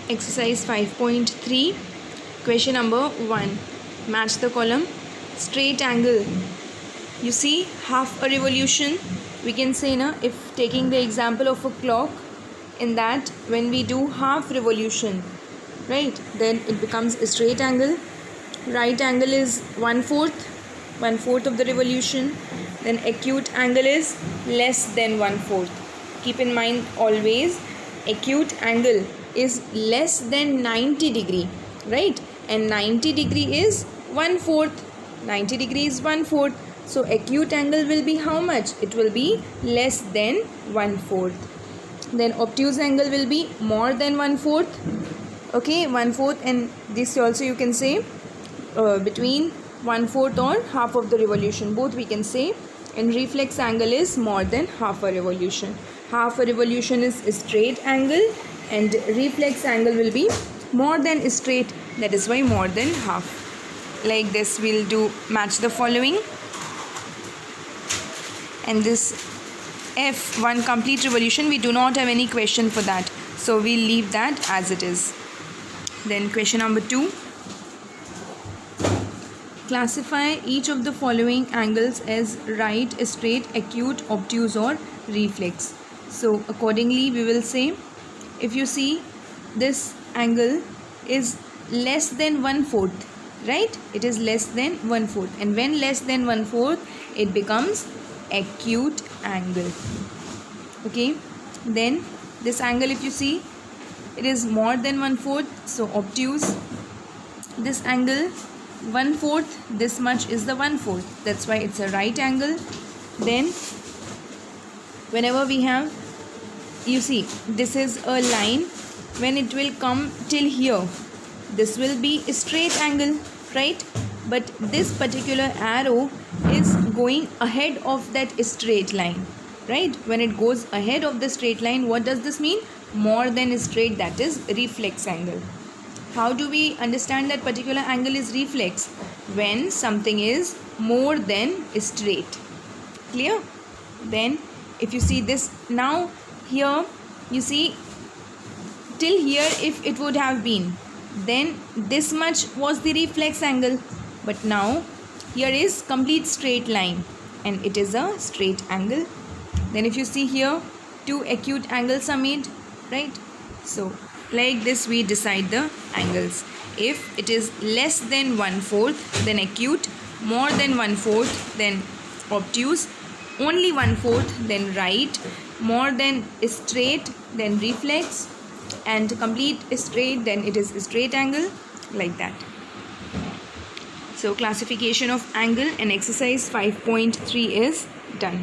Exercise 5.3, question number 1. Match the column. Straight angle. You see, half a revolution. We can say, if taking the example of a clock, in that when we do half revolution, right, then it becomes a straight angle. Right angle is 1/4 of the revolution. Then acute angle is less than 1/4. Keep in mind always, acute angle is less than 90 degree, right? And 90 degree is 1/4. 90 degree is 1/4. So acute angle will be how much? It will be less than 1/4. Then obtuse angle will be more than 1/4. Okay, 1/4, and this also you can say between 1/4 or half of the revolution. Both we can say. And reflex angle is more than half a revolution. Half a revolution is a straight angle, and reflex angle will be more than straight. That is why more than half. Like this, we'll do match the following. And this F1 complete revolution, we do not have any question for that, so we'll leave that as it is. Then question number 2. Classify each of the following angles as right, straight, acute, obtuse or reflex. So accordingly we will say, if you see this angle is less than 1/4, right? It is less than 1/4, and when less than 1/4 it becomes acute angle. Okay, then this angle, if you see, it is more than 1/4, so obtuse. This angle 1/4, this much is the 1/4, that's why it's a right angle. Then whenever we have, you see, this is a line, when it will come till here, this will be a straight angle, right? But this particular arrow is going ahead of that straight line, right? When it goes ahead of the straight line, what does this mean? More than straight, that is reflex angle. How do we understand that particular angle is reflex? When something is more than straight. Clear? Then if you see this, now here you see, till here if it would have been, then this much was the reflex angle. But now here is complete straight line, and it is a straight angle. Then if you see here, two acute angles are made, right? So like this we decide the angles. If it is less than 1/4, then acute. More than 1/4, then obtuse. Only 1/4, then right. More than straight, then reflex. And complete straight, then it is straight angle, like that. So classification of angle and exercise 5.3 is done.